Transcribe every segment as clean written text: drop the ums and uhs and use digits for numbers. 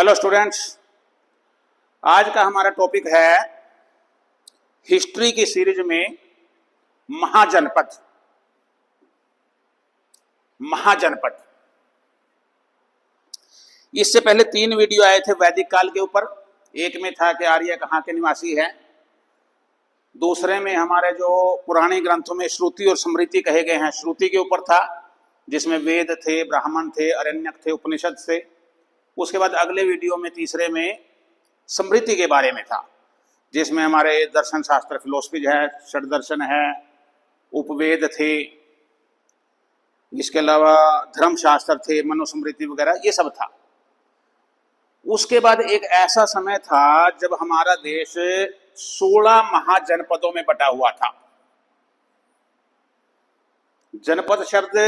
Hello students, आज का हमारा टॉपिक है हिस्ट्री की सीरीज में महाजनपद। महाजनपद, इससे पहले 3 वीडियो आए थे वैदिक काल के ऊपर। एक में था कि आर्य कहाँ के निवासी हैं, दूसरे में हमारे जो पुराने ग्रंथों में श्रुति और स्मृति कहे गए हैं, श्रुति के ऊपर था जिसमें वेद थे, ब्राह्मण थे, अरण्यक थे, उपनिषद थे। उसके बाद अगले वीडियो में तीसरे में स्मृति के बारे में था जिसमें हमारे दर्शन शास्त्र, फिलोसफी है, षड दर्शन है, उपवेद थे, इसके अलावा धर्मशास्त्र थे, मनुस्मृति वगैरह ये सब था। उसके बाद एक ऐसा समय था जब हमारा देश 16 महाजनपदों में बटा हुआ था। जनपद शब्द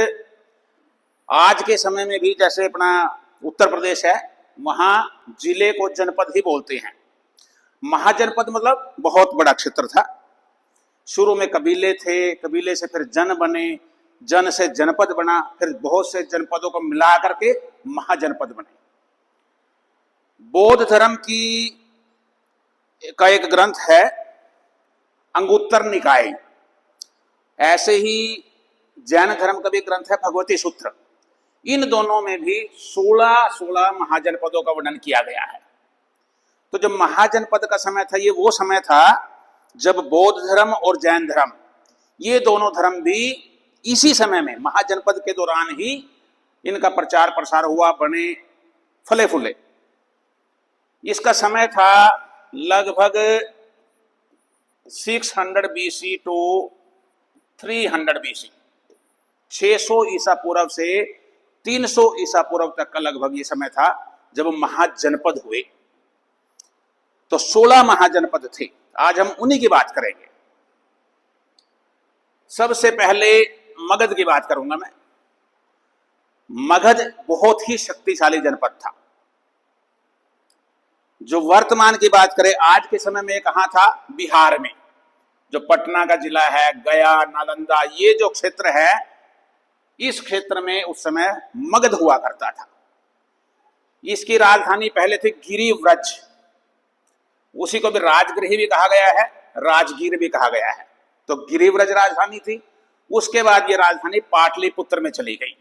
आज के समय में भी जैसे अपना उत्तर प्रदेश है, वहां जिले को जनपद ही बोलते हैं। महाजनपद मतलब बहुत बड़ा क्षेत्र था। शुरू में कबीले थे, कबीले से फिर जन बने, जन से जनपद बना, फिर बहुत से जनपदों को मिला करके महाजनपद बने। बौद्ध धर्म का एक ग्रंथ है अंगुत्तर निकाय, ऐसे ही जैन धर्म का भी ग्रंथ है भगवती सूत्र। इन दोनों में भी 16 महाजनपदों का वर्णन किया गया है। तो जब महाजनपद का समय था, ये वो समय था जब बौद्ध धर्म और जैन धर्म, ये दोनों धर्म भी इसी समय में महाजनपद के दौरान ही इनका प्रचार प्रसार हुआ, बने, फले फूले। इसका समय था लगभग 600 BC टू 300 BC, 600 ईसा पूर्व से 300 ईसा पूर्व तक का लगभग ये समय था जब महाजनपद हुए। तो 16 महाजनपद थे। आज हम उन्हीं की बात करेंगे। सबसे पहले मगध की बात करूंगा मैं। मगध बहुत ही शक्तिशाली जनपद था। जो वर्तमान की बात करें, आज के समय में कहां था? बिहार में, जो पटना का जिला है, गया, नालंदा, ये जो क्षेत्र है, इस क्षेत्र में उस समय मगध हुआ करता था। इसकी राजधानी पहले थी गिरिव्रज, उसी को भी राजगृह भी कहा गया है, राजगीर भी कहा गया है। तो गिरिव्रज राजधानी थी। उसके बाद ये राजधानी पाटलिपुत्र में चली गई।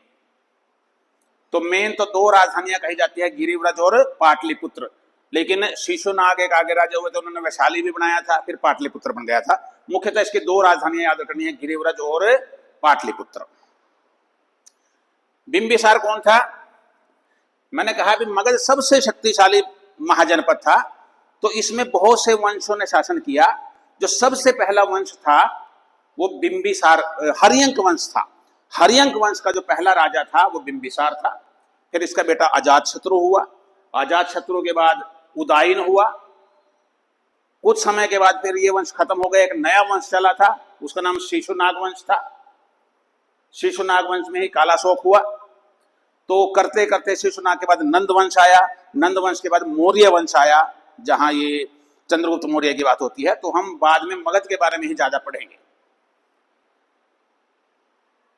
तो मेन तो 2 राजधानियां कही जाती है, गिरिव्रज और पाटलिपुत्र। लेकिन शिशुनाग एक आगे राजा हुए थे, उन्होंने वैशाली भी बनाया था, फिर पाटलिपुत्र बन गया था। मुख्यतः इसकी 2 राजधानियां याद रखनी है, गिरिव्रज और पाटलिपुत्र। बिंबिसार कौन था? मैंने कहा भी मगध सबसे शक्तिशाली महाजनपद था। तो इसमें बहुत से वंशों ने शासन किया। जो सबसे पहला वंश था वो बिंबिसार, हर्यंक वंश था। हर्यंक वंश का जो पहला राजा था वो बिंबिसार था। फिर इसका बेटा अजातशत्रु हुआ। अजातशत्रु के बाद उदयन हुआ। कुछ समय के बाद फिर ये वंश खत्म हो गया, एक नया वंश चला था, उसका नाम शिशुनाग वंश था। शिशुनाग वंश में ही कालाशोक हुआ। तो करते करते शिशुनाग के बाद नंद वंश आया। नंद वंश के बाद मौर्य वंश आया, जहां ये चंद्रगुप्त मौर्य की बात होती है। तो हम बाद में मगध के बारे में ही ज्यादा पढ़ेंगे।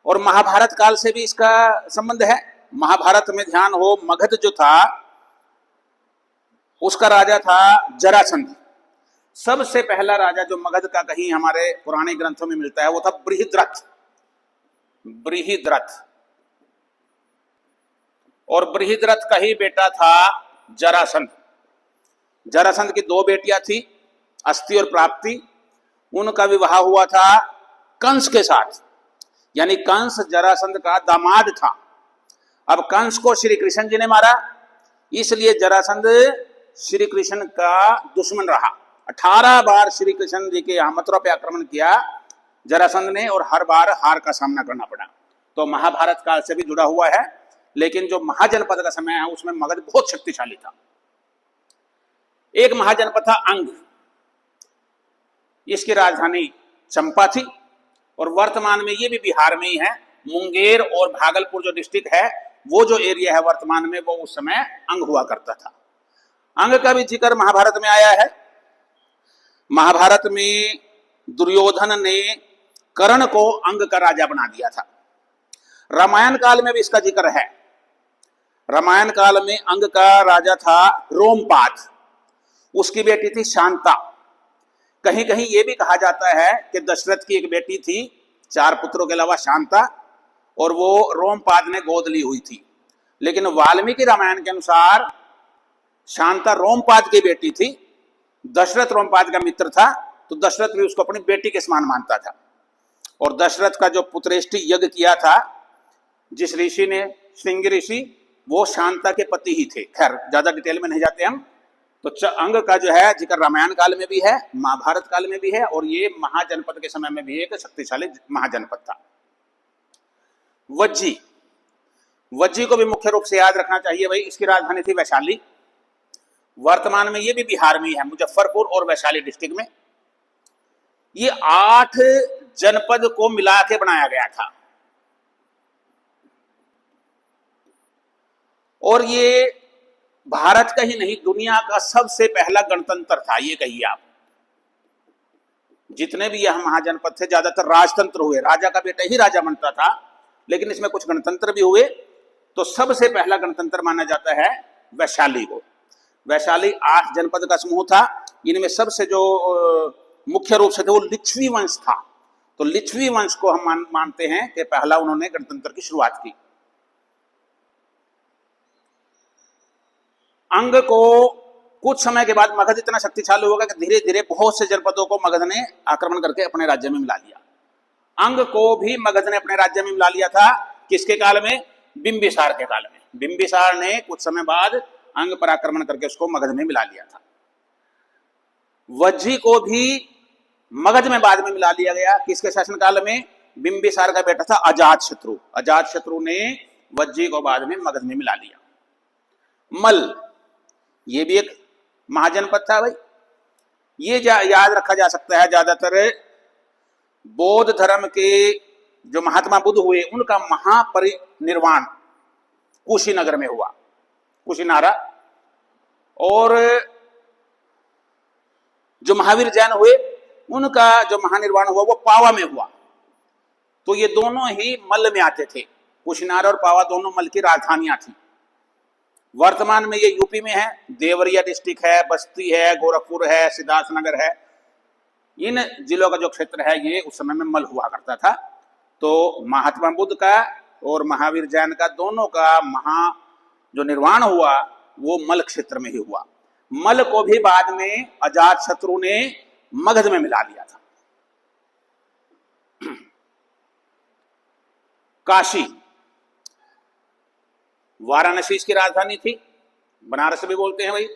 और महाभारत काल से भी इसका संबंध है। महाभारत में ध्यान हो, मगध जो था उसका राजा था जरासंध। सबसे पहला राजा जो मगध का कहीं हमारे पुराने ग्रंथों में मिलता है वो था बृहद्रथ। बृहद्रथ, और बृहद्रथ का ही बेटा था जरासंध। जरासंध की 2 बेटियां थी, अस्ति और प्राप्ति। उनका विवाह हुआ था कंस के साथ, यानी कंस जरासंध का दामाद था। अब कंस को श्री कृष्ण जी ने मारा, इसलिए जरासंध श्री कृष्ण का दुश्मन रहा। 18 बार श्री कृष्ण जी के यहाँ मथुरा पे आक्रमण किया जरासंध ने, और हर बार हार का सामना करना पड़ा। तो महाभारत काल से भी जुड़ा हुआ है। लेकिन जो महाजनपद का समय है उसमें मगध बहुत शक्तिशाली था। एक महाजनपद था अंग। इसकी राजधानी चंपा थी, और वर्तमान में ये भी बिहार में ही है। मुंगेर और भागलपुर जो डिस्ट्रिक्ट है, वो जो एरिया है वर्तमान में, वो उस समय अंग हुआ करता था। अंग का भी जिक्र महाभारत में आया है। महाभारत में दुर्योधन ने कर्ण को अंग का राजा बना दिया था। रामायण काल में भी इसका जिक्र है। रामायण काल में अंग का राजा था रोमपाद, उसकी बेटी थी शांता। कहीं कहीं यह भी कहा जाता है कि दशरथ की एक बेटी थी 4 पुत्रों के अलावा शांता, और वो रोमपाद ने गोद ली हुई थी। लेकिन वाल्मीकि रामायण के अनुसार शांता रोमपाद की बेटी थी, दशरथ रोमपाद का मित्र था, तो दशरथ भी उसको अपनी बेटी के समान मानता था। और दशरथ का जो पुत्रेष्टि यज्ञ किया था जिस ऋषि ने, श्रृंगी ऋषि, वो शांता के पति ही थे। खैर ज्यादा डिटेल में नहीं जाते हम। तो अंग का जो है जिक्र रामायण काल में भी है, महाभारत काल में भी है, और ये महाजनपद के समय में भी एक शक्तिशाली महाजनपद था। वज्जी, वज्जी को भी मुख्य रूप से याद रखना चाहिए भाई। इसकी राजधानी थी वैशाली। वर्तमान में ये भी बिहार में है, मुजफ्फरपुर और वैशाली डिस्ट्रिक्ट में। ये 8 जनपद को मिला के बनाया गया था, और ये भारत का ही नहीं दुनिया का सबसे पहला गणतंत्र था। ये कहिए आप, जितने भी यह महाजनपद थे ज्यादातर राजतंत्र हुए, राजा का बेटा ही राजा बनता था, लेकिन इसमें कुछ गणतंत्र भी हुए। तो सबसे पहला गणतंत्र माना जाता है वैशाली को। वैशाली 8 जनपद का समूह था। इनमें सबसे जो मुख्य रूप से थे वो लिच्छवी वंश था। तो लिच्छवी वंश को हम मानते हैं कि पहला उन्होंने गणतंत्र की शुरुआत की। अंग को कुछ समय के बाद मगध इतना शक्तिशाली होगा कि धीरे धीरे बहुत से जनपदों को मगध ने आक्रमण करके अपने राज्य में मिला लिया। अंग को भी मगध ने अपने राज्य में मिला लिया था। किसके काल में? बिंबिसार के काल में। बिंबिसार ने कुछ समय बाद अंग पर आक्रमण करके उसको मगध में मिला लिया था। वज्जी को भी मगध में बाद में मिला लिया गया। किसके शासन काल में? बिंबिसार का बेटा था अजातशत्रु। अजातशत्रु ने वज्जी को बाद में मगध में मिला लिया। मल, ये भी एक महाजनपद था भाई। ये याद रखा जा सकता है, ज्यादातर बौद्ध धर्म के जो महात्मा बुद्ध हुए उनका महापरिनिर्वाण कुशीनगर में हुआ, कुशीनारा। और जो महावीर जैन हुए उनका जो महानिर्वाण हुआ वो पावा में हुआ। तो ये दोनों ही मल्ल में आते थे। कुशीनारा और पावा दोनों मल्ल की राजधानियां थी। वर्तमान में ये यूपी में है। देवरिया डिस्ट्रिक्ट है, बस्ती है, गोरखपुर है, सिद्धार्थनगर है। इन जिलों का जो क्षेत्र है ये उस समय में मल्ल हुआ करता था। तो महात्मा बुद्ध का और महावीर जैन का दोनों का जो निर्वाण हुआ वो मल्ल क्षेत्र में ही हुआ। मल्ल को भी बाद में अजातशत्रु ने मगध में मिला लिया था। काशी, वाराणसी इसकी राजधानी थी। बनारस भी बोलते हैं भाई।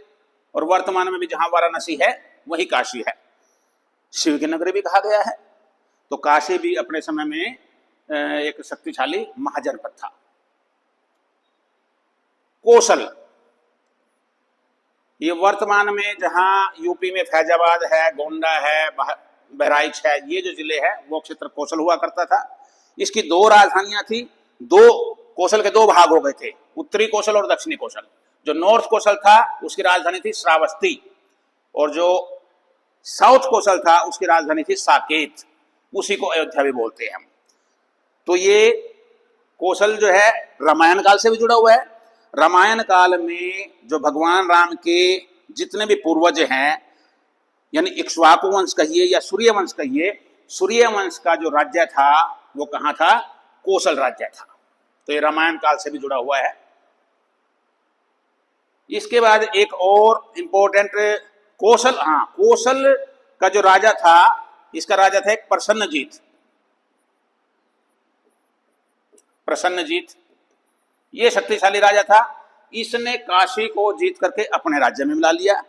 और वर्तमान में भी जहां वाराणसी है वही काशी है। शिव की नगरी भी कहा गया है। तो काशी भी अपने समय में एक शक्तिशाली महाजनपद था। कौशल, ये वर्तमान में जहां यूपी में फैजाबाद है, गोंडा है, बहराइच है, ये जो जिले हैं वो क्षेत्र कौशल हुआ करता था। इसकी 2 राजधानियां थी। कौशल के 2 भाग हो गए थे, उत्तरी कौशल और दक्षिणी कौशल। जो नॉर्थ कौशल था उसकी राजधानी थी श्रावस्ती, और जो साउथ कौशल था उसकी राजधानी थी साकेत। उसी को अयोध्या भी बोलते हैं हम। तो ये कौशल जो है रामायण काल से भी जुड़ा हुआ है। रामायण काल में जो भगवान राम के जितने भी पूर्वज हैं, यानी इक्ष्वाकु वंश कहिए या सूर्य वंश कहिए, सूर्य वंश का जो राज्य था वो कहाँ था? कौशल राज्य था। तो ये रामायण काल से भी जुड़ा हुआ है। इसके बाद एक और इंपॉर्टेंट कौशल का जो राजा था, इसका राजा था एक प्रसन्नजीत। ये शक्तिशाली राजा था। इसने काशी को जीत करके अपने राज्य में मिला लिया,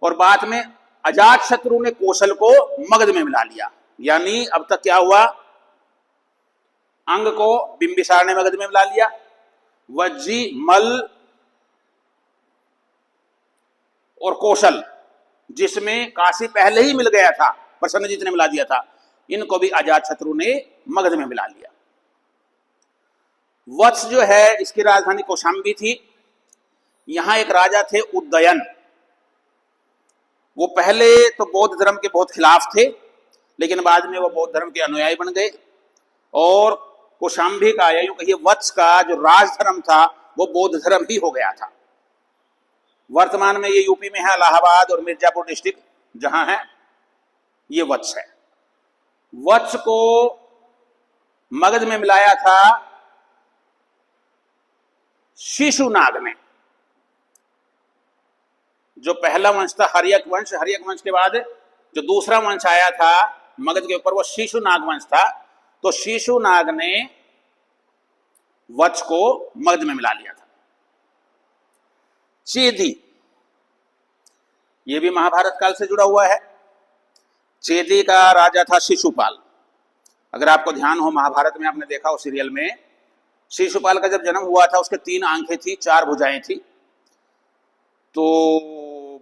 और बाद में अजातशत्रु ने कौशल को मगध में मिला लिया। यानी अब तक क्या हुआ? अंग को बिंबिसार ने मगध में मिला लिया, वज्जी, मल्ल और कौशल, जिसमें काशी पहले ही मिल गया था, प्रसन्नजीत ने मिला दिया था, इनको भी अजातशत्रु ने मगध में मिला लिया। वत्स जो है इसकी राजधानी कौशांबी थी। यहां एक राजा थे उदयन। वो पहले तो बौद्ध धर्म के बहुत खिलाफ थे, लेकिन बाद में वो बौद्ध धर्म के अनुयायी बन गए। और कौशांबी का या यूं कहिए वत्स का जो राज धर्म था वो बौद्ध धर्म ही हो गया था। वर्तमान में ये यूपी में है, इलाहाबाद और मिर्जापुर डिस्ट्रिक्ट जहां है, ये वत्स है। वत्स को मगध में मिलाया था शिशुनाग ने। जो पहला वंश था हर्यक वंश, हर्यक वंश के बाद जो दूसरा वंश आया था मगध के ऊपर वो शिशुनाग वंश था। तो शिशुनाग ने वत्स को मगध में मिला लिया था। चेदी, ये भी महाभारत काल से जुड़ा हुआ है। चेदी का राजा था शिशुपाल। अगर आपको ध्यान हो, महाभारत में आपने देखा हो सीरियल में, शिशुपाल का जब जन्म हुआ था उसके 3 आंखें थी, 4 भुजाएं थी। तो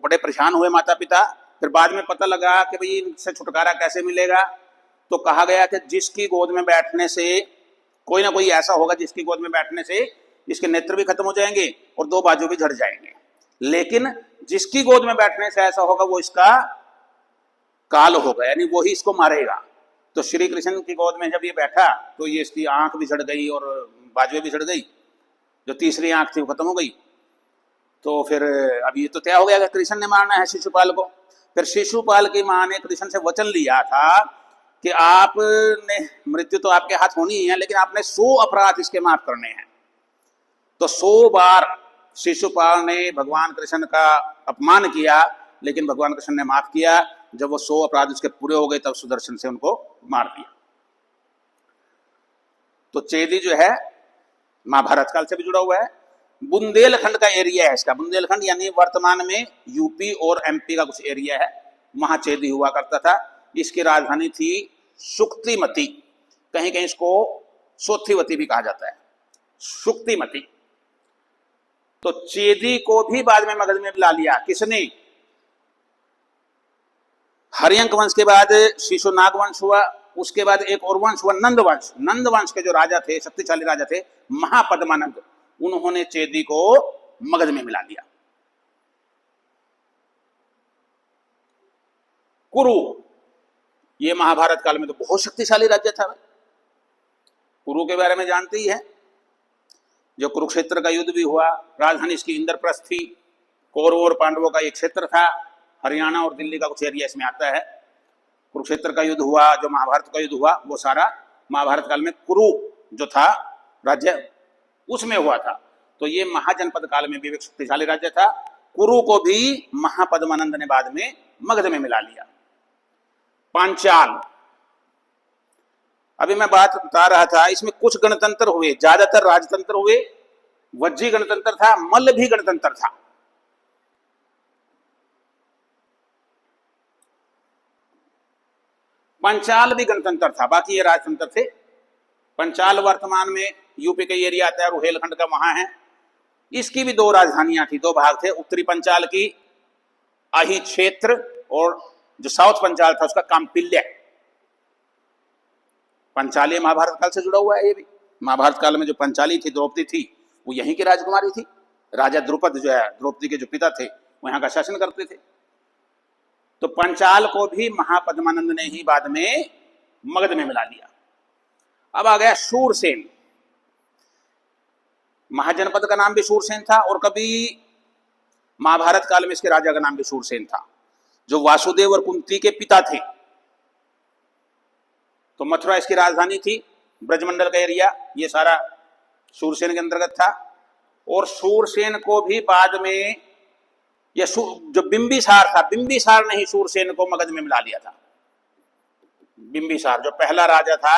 बड़े परेशान हुए माता पिता। फिर बाद में पता लगा कि भाई इनसे छुटकारा कैसे मिलेगा। तो कहा गया कि जिसकी गोद में बैठने से, कोई ना कोई ऐसा होगा जिसकी गोद में बैठने से इसके नेत्र भी खत्म हो जाएंगे और 2 बाजू भी झड़ जाएंगे, लेकिन जिसकी गोद में बैठने से ऐसा होगा वो इसका काल होगा, यानी वो ही इसको मारेगा। तो श्री कृष्ण की गोद में जब ये बैठा तो ये इसकी आंख भी झड़ गई और बाजुएं भी झड़ गई, जो तीसरी आंख थी वो खत्म हो गई। तो फिर अब ये तो तय हो गया कि कृष्ण ने मारना है शिशुपाल को। फिर शिशुपाल की मां ने कृष्ण से वचन लिया था कि आपने, मृत्यु तो आपके हाथ होनी ही है, लेकिन आपने 100 अपराध इसके माफ करने हैं। तो 100 बार शिशुपाल ने भगवान कृष्ण का अपमान किया, लेकिन भगवान कृष्ण ने माफ किया। जब वो 100 अपराध उसके पूरे हो गए तब सुदर्शन से उनको मार दिया। तो चेदी जो है महाभारत काल से भी जुड़ा हुआ है। बुंदेलखंड का एरिया है इसका। बुंदेलखंड यानी वर्तमान में यूपी और एमपी का कुछ एरिया है, वहां चेदी हुआ करता था। इसकी राजधानी थी शुक्तिमती, कहीं कहीं इसको सोथिवती भी कहा जाता है, शुक्तिमती। तो चेदी को भी बाद में मगध में ला लिया। किसने? हर्यंक वंश के बाद शिशुनाग वंश हुआ, उसके बाद एक और वंश हुआ नंद वंश। नंद वंश के जो राजा थे, शक्तिशाली राजा थे, महापद्मानंद, उन्होंने चेदी को मगध में मिला दिया। कुरु, ये महाभारत काल में तो बहुत शक्तिशाली राज्य था। कुरु के बारे में जानते ही है, जो कुरुक्षेत्र का युद्ध भी हुआ, राजधानी इसकी इंद्रप्रस्थ थी। कौरवों और पांडवों का एक क्षेत्र था, हरियाणा और दिल्ली का कुछ एरिया इसमें आता है। कुरुक्षेत्र का युद्ध हुआ, जो महाभारत का युद्ध हुआ, वो सारा महाभारत काल में कुरु जो था राज्य, उसमें हुआ था। तो ये महाजनपद काल में भी एक शक्तिशाली राज्य था। कुरु को भी महापद्मानंद ने बाद में मगध में मिला लिया। पांचाल, अभी मैं बात बता रहा था, इसमें कुछ गणतंत्र हुए, ज्यादातर राजतंत्र हुए। वज्जी गणतंत्र था, मल्ल भी गणतंत्र था। पंचाल भी गणतंत्र था, बाकी ये राजतंत्र थे। पंचाल वर्तमान में यूपी का एरिया आता है, रुहेलखंड का वहां है। इसकी भी 2 राजधानियां थी, 2 भाग थे। उत्तरी पंचाल की अहि क्षेत्र, और जो साउथ पंचाल था उसका काम्पिल्य। पंचाली महाभारत काल से जुड़ा हुआ है। ये भी महाभारत काल में जो पंचाली थी, द्रौपदी थी, वो यहीं की राजकुमारी थी। राजा द्रुपद जो है, द्रौपदी के जो पिता थे, वो यहाँ का शासन करते थे। तो पंचाल को भी महापद्मानंद ने ही बाद में मगध में मिला लिया। अब आ गया शूरसेन। महाजनपद का नाम भी शूरसेन था, और कभी महाभारत काल में इसके राजा का नाम भी शूरसेन था, जो वासुदेव और कुंती के पिता थे। तो मथुरा इसकी राजधानी थी, ब्रजमंडल का एरिया ये सारा शूरसेन के अंतर्गत था। और शूरसेन को भी बाद में ये जो बिंबिसार था, बिंबिसार ने ही शूरसेन को मगध में मिला लिया था। बिंबिसार जो पहला राजा था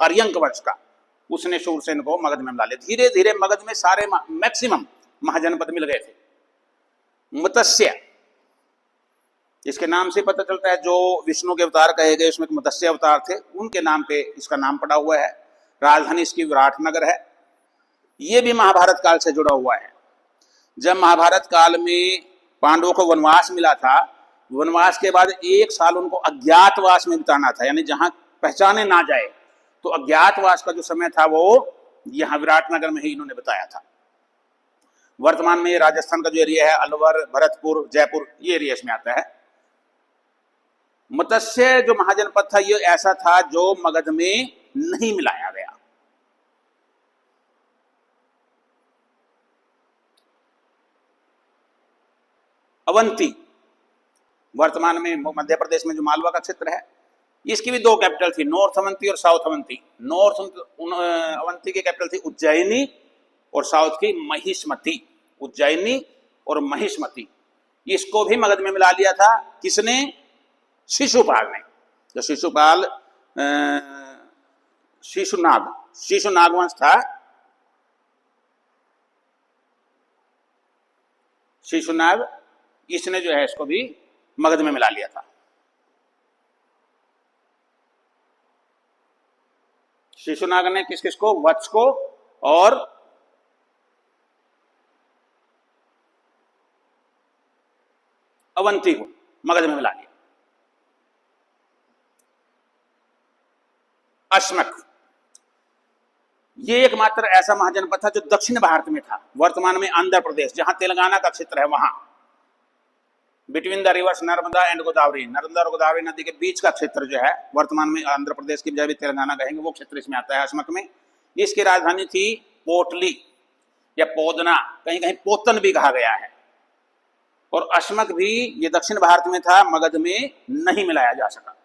हर्यंक वंश का, उसने शूरसेन को मगध में मिला लिया। धीरे धीरे मगध में सारे मैक्सिमम महाजनपद मिल गए थे। मत्स्य, इसके नाम से पता चलता है जो विष्णु के अवतार कहे गए उसमें मत्स्य अवतार थे, उनके नाम पे इसका नाम पड़ा हुआ है। राजधानी इसकी विराटनगर है। ये भी महाभारत काल से जुड़ा हुआ है। जब महाभारत काल में पांडवों को वनवास मिला था, वनवास के बाद 1 साल उनको अज्ञातवास में बिताना था, यानी जहां पहचाने ना जाए। तो अज्ञातवास का जो समय था वो यहाँ विराटनगर में ही इन्होंने बताया था। वर्तमान में राजस्थान का जो एरिया है, अलवर, भरतपुर, जयपुर, ये एरिया इसमें आता है। मत्स्य जो महाजनपद था, ये ऐसा था जो मगध में नहीं मिलाया गया। अवंती, वर्तमान में मध्य प्रदेश में जो मालवा का क्षेत्र है, इसकी भी दो कैपिटल थी, नॉर्थ अवंती और साउथ अवंती। नॉर्थ अवंती की कैपिटल थी उज्जैनी और साउथ की महिष्मति, उज्जैनी और महिष्मति। इसको भी मगध में मिला लिया था किसने? शिशुपाल ने। जो शिशुनाग वंश था, शिशुनाग, इसने जो है इसको भी मगध में मिला लिया था। शिशुनाग ने किस किस को? वत्स को और अवंती को मगध में मिला लिया। अश्मक, ये एकमात्र ऐसा महाजनपद था जो दक्षिण भारत में था, वर्तमान में आंध्र प्रदेश, जहां तेलंगाना का क्षेत्र है, वहां between the reverse Narmada and Godavari, Narmada और गोदावरी नदी के बीच का क्षेत्र जो है, वर्तमान में आंध्र प्रदेश की बजाय भी तेलंगाना कहेंगे, वो क्षेत्र इसमें आता है अश्मक में। इसकी राजधानी थी पोटली या पोदना, कहीं कहीं पोतन भी कहा गया है। और अश्मक भी ये दक्षिण भारत में था, मगध में नहीं मिलाया जा सका।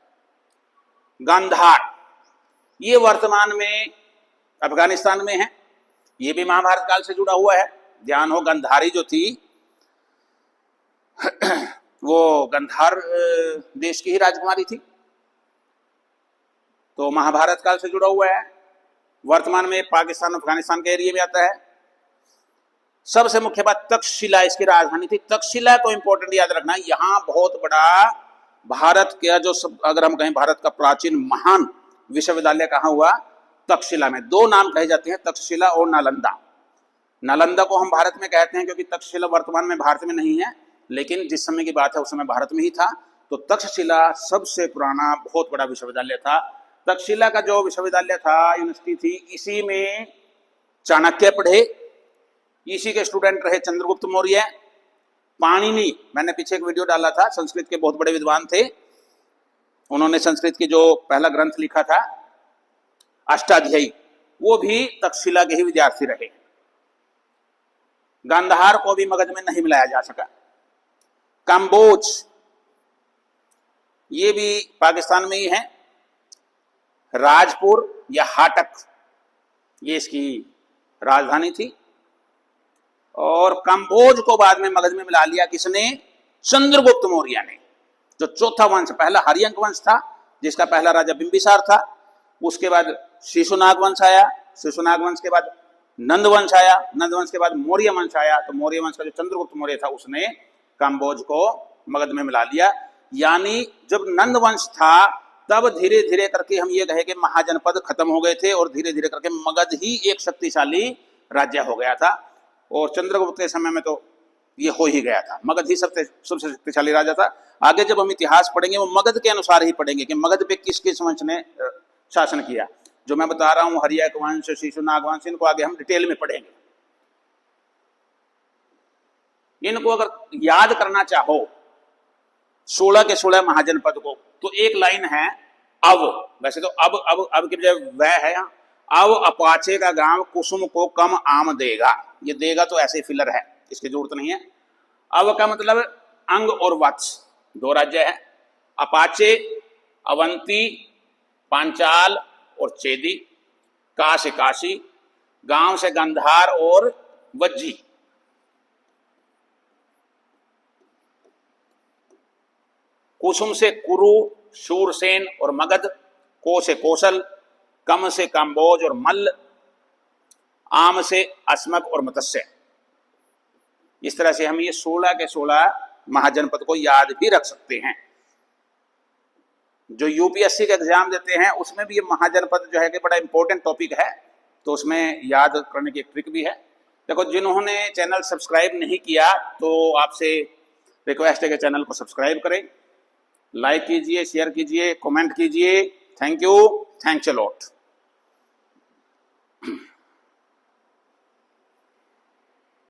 गांधार, ये वर्तमान में अफगानिस्तान में है, ये भी महाभारत काल से जुड़ा हुआ है। ध्यान हो, गंधारी जो थी वो गंधार देश की ही राजकुमारी थी, तो महाभारत काल से जुड़ा हुआ है। वर्तमान में पाकिस्तान अफगानिस्तान के एरिया में आता है। सबसे मुख्य बात, तक्षशिला इसकी राजधानी थी। तक्षशिला को इंपॉर्टेंट याद रखना, यहां बहुत बड़ा भारत का जो अगर हम कहें भारत का प्राचीन महान विश्वविद्यालय कहाँ हुआ? तक्षशिला में। दो नाम कहे जाते हैं, तक्षशिला और नालंदा। नालंदा को हम भारत में कहते हैं क्योंकि तक्षशिला वर्तमान में भारत में नहीं है, लेकिन जिस समय की बात है उस समय भारत में ही था। तो तक्षशिला सबसे पुराना बहुत बड़ा विश्वविद्यालय था। तक्षशिला का जो विश्वविद्यालय था, यूनिवर्सिटी थी, इसी में चाणक्य पढ़े, इसी के स्टूडेंट रहे चंद्रगुप्त मौर्य, पाणिनि, मैंने पीछे एक वीडियो डाला था, संस्कृत के बहुत बड़े विद्वान थे, उन्होंने संस्कृत की जो पहला ग्रंथ लिखा था अष्टाध्यायी, वो भी तक्षशिला के ही विद्यार्थी रहे। गांधार को भी मगध में नहीं मिलाया जा सका। काम्बोज, ये भी पाकिस्तान में ही है। राजपुर या हाटक, ये इसकी राजधानी थी। और काम्बोज को बाद में मगध में मिला लिया किसने? चंद्रगुप्त मौर्य ने। जो चौथा वंश, पहला हरियंक वंश था जिसका पहला राजा बिंबिसार था, उसके बाद शिशुनाग वंश आया, शिशुनाग वंश के बाद नंद वंश आया, नंद वंश के बाद मौर्य वंश आया। तो मौर्य वंश का जो चंद्रगुप्त मौर्य था उसने काम्बोज को मगध में मिला लिया। यानी जब नंद वंश था तब धीरे धीरे करके हम ये कहे कि महाजनपद खत्म हो गए थे और धीरे धीरे करके मगध ही एक शक्तिशाली राज्य हो गया था। और चंद्रगुप्त के समय में तो ये हो ही गया था, मगध ही सबसे शक्तिशाली राजा था। आगे जब हम इतिहास पढ़ेंगे वो मगध के अनुसार ही पढ़ेंगे कि मगध पे किस किस वंश ने शासन किया। जो मैं बता रहा हूं हरियक वंश, शिशुनाग वंश, इनको आगे हम डिटेल में पढ़ेंगे। इनको अगर याद करना चाहो 16 के 16 महाजनपद को, तो एक लाइन है अब, वैसे तो अब की बजाय वह है, अब अपाचे का गांव कुसुम को कम आम देगा। ये देगा तो ऐसे फिलर है, इसकी जरूरत नहीं है। अब का मतलब अंग और वत्स, दो राज्य है, अपाचे, अवंती, पांचाल और चेदी, का से काशी, गांव से गंधार और वज्जी। कुसुम से कुरु, शूरसेन और मगध, को से कौशल, कम से काम्बोज और मल्ल, आम से अस्मक और मत्स्य। इस तरह से हम ये 16 के 16 महाजनपद को याद भी रख सकते हैं। जो यूपीएससी का एग्जाम देते हैं उसमें भी ये महाजनपद जो है कि बड़ा इंपॉर्टेंट टॉपिक है, तो उसमें याद करने की एक ट्रिक भी है। देखो, जिन्होंने चैनल सब्सक्राइब नहीं किया तो आपसे रिक्वेस्ट है कि चैनल को सब्सक्राइब करें, लाइक कीजिए, शेयर कीजिए, कमेंट कीजिए। Thank you, thanks a lot.